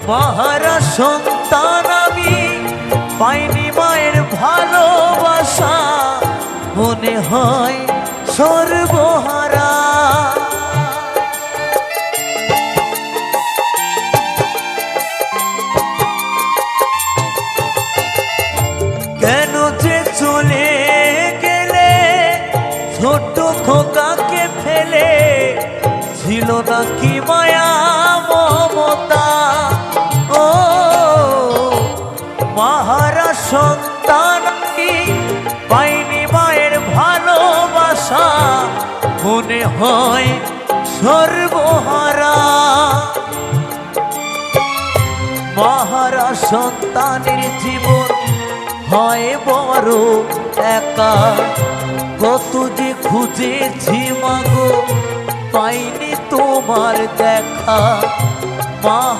মাহারা সন্তান আমি পাইনি মায়ের ভালোবাসা, মনে হয় সর্বহারা। কেন যে চলে গেলে ছোট খোকাকে ফেলে, ছিল নাকি মায়া মমতা? ও মাহারা সন্তান পাইনি মায়ের ভালোবাসা, মনে হয় সর্বহারা। মাহারা সন্তানের জীবন হয় বড় একা, কত যে খুঁজেছি মাগো পাইনি তোমার দেখা। মাহারা